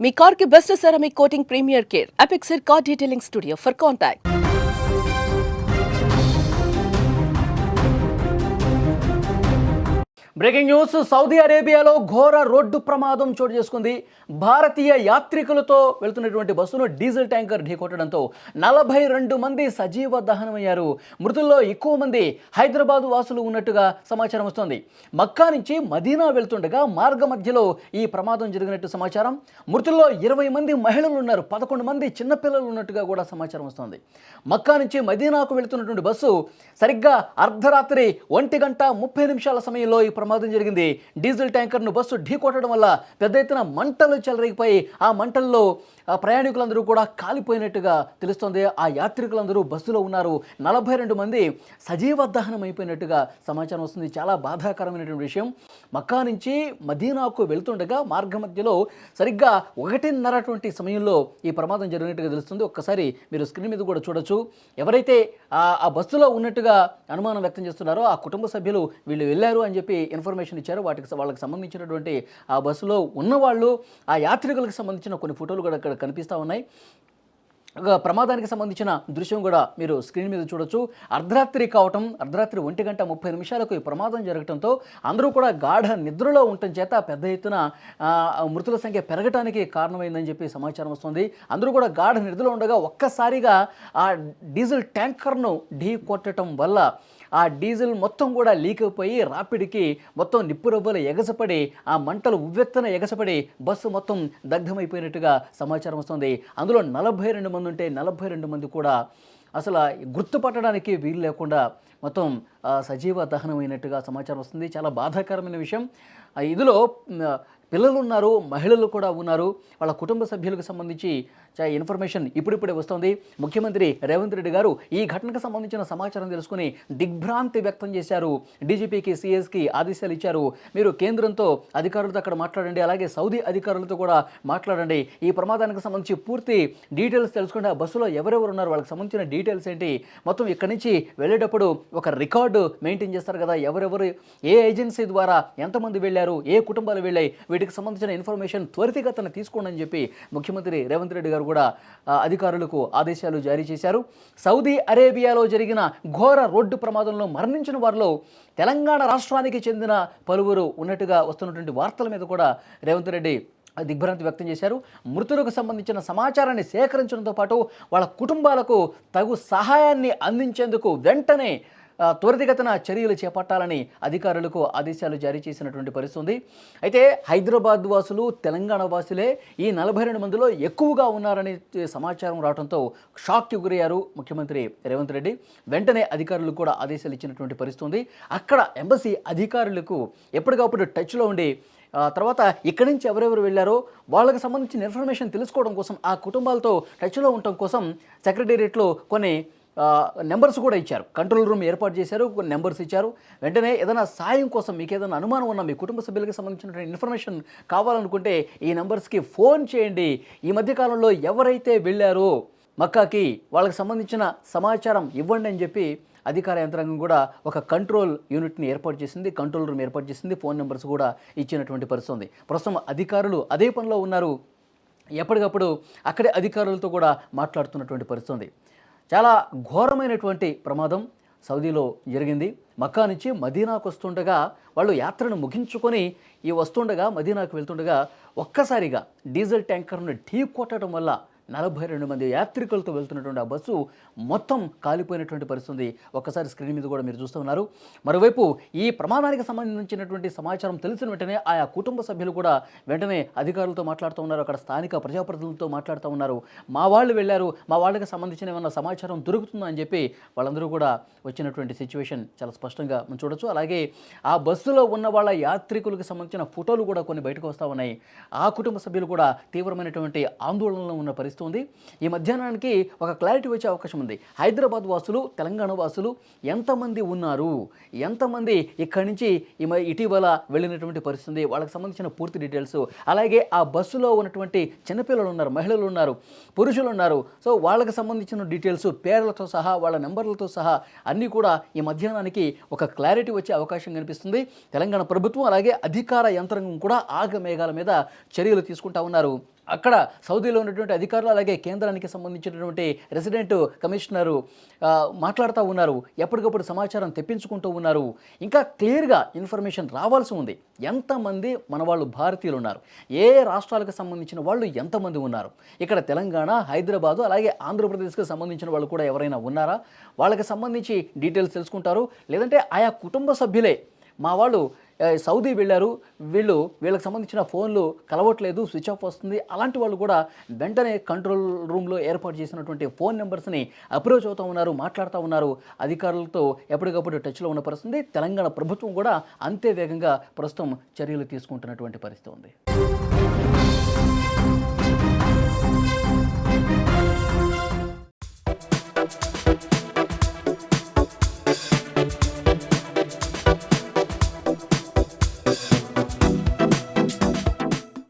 మీ car కి best ceramic coating premier care Apexer car detailing studio for contact. Breaking news. Saudi అరేబియాలో ఘోర road ప్రమాదం చోటు చేసుకుంది. భారతీయ యాత్రికులతో వెళ్తున్నటువంటి బస్సును డీజిల్ ట్యాంకర్ ఢీకొట్టడంతో 42 మంది సజీవ దహనమయ్యారు. మృతుల్లో ఎక్కువ మంది హైదరాబాద్ వాసులు ఉన్నట్టుగా సమాచారం వస్తోంది. మక్కా నుంచి మదీనా వెళ్తుండగా మార్గ మధ్యలో ఈ ప్రమాదం జరిగినట్టు సమాచారం. మృతుల్లో 20 మంది మహిళలు ఉన్నారు, 11 మంది చిన్నపిల్లలు ఉన్నట్టుగా కూడా సమాచారం వస్తోంది. మక్కా నుంచి మదీనాకు వెళ్తున్నటువంటి బస్సు సరిగ్గా అర్ధరాత్రి 1:30 సమయంలో ఈ ప్రమాదం జరిగింది. డీజిల్ ట్యాంకర్ను బస్సు ఢీకొట్టడం వల్ల పెద్ద ఎత్తున మంటలు చెలరేగిపోయి ఆ మంటల్లో ప్రయాణికులందరూ కూడా కాలిపోయినట్టుగా తెలుస్తోంది. ఆ యాత్రికులందరూ బస్సులో ఉన్నారు. 42 మంది సజీవ దహనం అయిపోయినట్టుగా సమాచారం వస్తుంది. చాలా బాధాకరమైనటువంటి విషయం. మక్కా నుంచి మదీనాకు వెళ్తుండగా మార్గ మధ్యలో సరిగ్గా 1:30 సమయంలో ఈ ప్రమాదం జరిగినట్టుగా తెలుస్తుంది. ఒక్కసారి మీరు స్క్రీన్ మీద కూడా చూడొచ్చు. ఎవరైతే ఆ బస్సులో ఉన్నట్టుగా అనుమానం వ్యక్తం చేస్తున్నారో ఆ కుటుంబ సభ్యులు వీళ్ళు వెళ్ళారు అని చెప్పి ఇన్ఫర్మేషన్ ఇచ్చారు. వాళ్ళకి సంబంధించినటువంటి ఆ బస్సులో ఉన్నవాళ్ళు, ఆ యాత్రికులకు సంబంధించిన కొన్ని ఫోటోలు కూడా ఇక్కడ కనిపిస్తూ ఉన్నాయి. ప్రమాదానికి సంబంధించిన దృశ్యం కూడా మీరు స్క్రీన్ మీద చూడొచ్చు. అర్ధరాత్రి 1:30 ఈ ప్రమాదం జరగడంతో అందరూ కూడా గాఢ నిద్రలో ఉండటం చేత పెద్ద ఎత్తున మృతుల సంఖ్య పెరగడానికి కారణమైందని చెప్పి సమాచారం వస్తుంది. అందరూ కూడా గాఢ నిద్రలో ఉండగా ఒక్కసారిగా ఆ డీజిల్ ట్యాంకర్ను ఢీ కొట్టడం వల్ల ఆ డీజిల్ మొత్తం కూడా లీక్ అయిపోయి రాపిడికి మొత్తం నిప్పురవ్వలు ఎగసపడి ఆ మంటలు ఉవ్వెత్తన ఎగసపడి బస్సు మొత్తం దగ్ధమైపోయినట్టుగా సమాచారం వస్తుంది. అందులో 42 మంది ఉంటే 42 మంది కూడా అసలు గుర్తుపట్టడానికి వీలు లేకుండా మొత్తం సజీవ దహనమైనట్టుగా సమాచారం వస్తుంది. చాలా బాధాకరమైన విషయం. ఇందులో పిల్లలు ఉన్నారు, మహిళలు కూడా ఉన్నారు. వాళ్ళ కుటుంబ సభ్యులకు సంబంధించి ఇన్ఫర్మేషన్ ఇప్పుడిప్పుడే వస్తుంది. ముఖ్యమంత్రి రేవంత్ రెడ్డి గారు ఈ ఘటనకు సంబంధించిన సమాచారం తెలుసుకుని దిగ్భ్రాంతి వ్యక్తం చేశారు. డీజీపీకి, సిఎస్కి ఆదేశాలు ఇచ్చారు. మీరు కేంద్రంతో అధికారులతో అక్కడ మాట్లాడండి, అలాగే సౌదీ అధికారులతో కూడా మాట్లాడండి. ఈ ప్రమాదానికి సంబంధించి పూర్తి డీటెయిల్స్ తెలుసుకుంటే ఆ బస్సులో ఎవరెవరు ఉన్నారు, వాళ్ళకి సంబంధించిన డీటెయిల్స్ ఏంటి, మొత్తం ఇక్కడి నుంచి వెళ్ళేటప్పుడు ఒక రికార్డు మెయింటైన్ చేస్తారు కదా, ఎవరెవరు ఏ ఏజెన్సీ ద్వారా ఎంతమంది వెళ్ళారు, ఏ కుటుంబాలు వెళ్ళాయి, వీటికి సంబంధించిన ఇన్ఫర్మేషన్ త్వరితగతిన తీసుకోండి అని చెప్పి ముఖ్యమంత్రి రేవంత్ రెడ్డి గారు కూడా అధికారులకు ఆదేశాలు జారీ చేశారు. సౌదీ అరేబియాలో జరిగిన ఘోర రోడ్డు ప్రమాదంలో మరణించిన వారిలో తెలంగాణ రాష్ట్రానికి చెందిన పలువురు ఉన్నట్టుగా వస్తున్నటువంటి వార్తల మీద కూడా రేవంత్ రెడ్డి దిగ్భ్రాంతి వ్యక్తం చేశారు. మృతులకు సంబంధించిన సమాచారాన్ని సేకరించడంతో పాటు వాళ్ళ కుటుంబాలకు తగు సహాయాన్ని అందించేందుకు వెంటనే త్వరితగతిన చర్యలు చేపట్టాలని అధికారులకు ఆదేశాలు జారీ చేసినటువంటి పరిస్థితి. అయితే హైదరాబాద్ వాసులు, తెలంగాణ వాసులే ఈ 42 మందిలో ఎక్కువగా ఉన్నారని సమాచారం రావడంతో షాక్కి గురయ్యారు ముఖ్యమంత్రి రేవంత్ రెడ్డి. వెంటనే అధికారులకు కూడా ఆదేశాలు ఇచ్చినటువంటి పరిస్థితి. అక్కడ ఎంబసీ అధికారులకు ఎప్పటికప్పుడు టచ్లో ఉండి తర్వాత ఇక్కడి నుంచి ఎవరెవరు వెళ్ళారో వాళ్ళకి సంబంధించిన ఇన్ఫర్మేషన్ తెలుసుకోవడం కోసం, ఆ కుటుంబాలతో టచ్లో ఉండటం కోసం సెక్రటేరియట్లో కొన్ని నెంబర్స్ కూడా ఇచ్చారు. కంట్రోల్ రూమ్ ఏర్పాటు చేశారు, కొన్ని నెంబర్స్ ఇచ్చారు. వెంటనే ఏదైనా సాయం కోసం మీకు ఏదైనా అనుమానం ఉన్నా, మీ కుటుంబ సభ్యులకు సంబంధించిన ఇన్ఫర్మేషన్ కావాలనుకుంటే ఈ నెంబర్స్కి ఫోన్ చేయండి. ఈ మధ్యకాలంలో ఎవరైతే వెళ్ళారో మక్కాకి వాళ్ళకి సంబంధించిన సమాచారం ఇవ్వండి అని చెప్పి అధికార యంత్రాంగం కూడా ఒక కంట్రోల్ యూనిట్ని ఏర్పాటు చేసింది, కంట్రోల్ రూమ్ ఏర్పాటు చేసింది, ఫోన్ నెంబర్స్ కూడా ఇచ్చినటువంటి పరిస్థితి. ప్రస్తుతం అధికారులు అదే పనిలో ఉన్నారు. ఎప్పటికప్పుడు అక్కడే అధికారులతో కూడా మాట్లాడుతున్నటువంటి పరిస్థితి. చాలా ఘోరమైనటువంటి ప్రమాదం సౌదీలో జరిగింది. మక్కా నుంచి మదీనాకు వస్తుండగా వాళ్ళు యాత్రను ముగించుకొని వస్తుండగా మదీనాకు వెళ్తుండగా ఒక్కసారిగా డీజిల్ ట్యాంకర్ను ఢీ కొట్టడం వల్ల 42 మంది యాత్రికులతో వెళ్తున్నటువంటి ఆ బస్సు మొత్తం కాలిపోయినటువంటి పరిస్థితి ఒక్కసారి స్క్రీన్ మీద కూడా మీరు చూస్తూ ఉన్నారు. మరోవైపు ఈ ప్రమాదానికి సంబంధించినటువంటి సమాచారం తెలిసిన వెంటనే ఆయా కుటుంబ సభ్యులు కూడా వెంటనే అధికారులతో మాట్లాడుతూ ఉన్నారు. అక్కడ స్థానిక ప్రజాప్రతినిధులతో మాట్లాడుతూ ఉన్నారు. మా వాళ్ళు వెళ్ళారు, మా వాళ్ళకి సంబంధించిన ఏమన్నా సమాచారం దొరుకుతుందా అని చెప్పి వాళ్ళందరూ కూడా వచ్చినటువంటి సిచ్యువేషన్ చాలా స్పష్టంగా మనం చూడొచ్చు. అలాగే ఆ బస్సులో ఉన్న వాళ్ళ యాత్రికులకు సంబంధించిన ఫోటోలు కూడా కొన్ని బయటకు వస్తూ ఉన్నాయి. ఆ కుటుంబ సభ్యులు కూడా తీవ్రమైనటువంటి ఆందోళనలో ఉన్న పరిస్థితి ఉంది. ఈ మధ్యాహ్నానికి ఒక క్లారిటీ వచ్చే అవకాశం ఉంది. హైదరాబాద్ వాసులు, తెలంగాణ వాసులు ఎంతమంది ఉన్నారు, ఎంతమంది ఇక్కడి నుంచి ఇటీవల వెళ్ళినటువంటి పరిస్థితి, వాళ్ళకి సంబంధించిన పూర్తి డీటెయిల్స్, అలాగే ఆ బస్సులో ఉన్నటువంటి చిన్నపిల్లలు ఉన్నారు, మహిళలు ఉన్నారు, పురుషులు ఉన్నారు. సో వాళ్ళకి సంబంధించిన డీటెయిల్స్ పేర్లతో సహా, వాళ్ళ నెంబర్లతో సహా అన్నీ కూడా ఈ మధ్యాహ్నానికి ఒక క్లారిటీ వచ్చే అవకాశం కనిపిస్తుంది. తెలంగాణ ప్రభుత్వం అలాగే అధికార యంత్రాంగం కూడా ఆగమేఘాల మీద చర్యలు తీసుకుంటా ఉన్నారు. అక్కడ సౌదీలో ఉన్నటువంటి అధికారులు అలాగే కేంద్రానికి సంబంధించినటువంటి రెసిడెంట్ కమిషనరు మాట్లాడుతూ ఉన్నారు. ఎప్పటికప్పుడు సమాచారం తెప్పించుకుంటూ ఉన్నారు. ఇంకా క్లియర్గా ఇన్ఫర్మేషన్ రావాల్సి ఉంది. ఎంతమంది మన వాళ్ళు భారతీయులు ఉన్నారు, ఏ రాష్ట్రాలకు సంబంధించిన వాళ్ళు ఎంతమంది ఉన్నారు, ఇక్కడ తెలంగాణ, హైదరాబాదు అలాగే ఆంధ్రప్రదేశ్కి సంబంధించిన వాళ్ళు కూడా ఎవరైనా ఉన్నారా, వాళ్ళకి సంబంధించి డీటెయిల్స్ తెలుసుకుంటారు. లేదంటే ఆయా కుటుంబ సభ్యులే మా వాళ్ళు సౌదీ వెళ్ళారు, వీళ్ళకి సంబంధించిన ఫోన్లు కలవట్లేదు, స్విచ్ ఆఫ్ వస్తుంది, అలాంటి వాళ్ళు కూడా వెంటనే కంట్రోల్ రూమ్లో ఏర్పాటు చేసినటువంటి ఫోన్ నెంబర్స్ని అప్రోచ్ అవుతూ ఉన్నారు, మాట్లాడుతూ ఉన్నారు. అధికారులతో ఎప్పటికప్పుడు టచ్లో ఉన్న పరిస్థితి. తెలంగాణ ప్రభుత్వం కూడా అంతే వేగంగా ప్రస్తుతం చర్యలు తీసుకుంటున్నటువంటి పరిస్థితి ఉంది.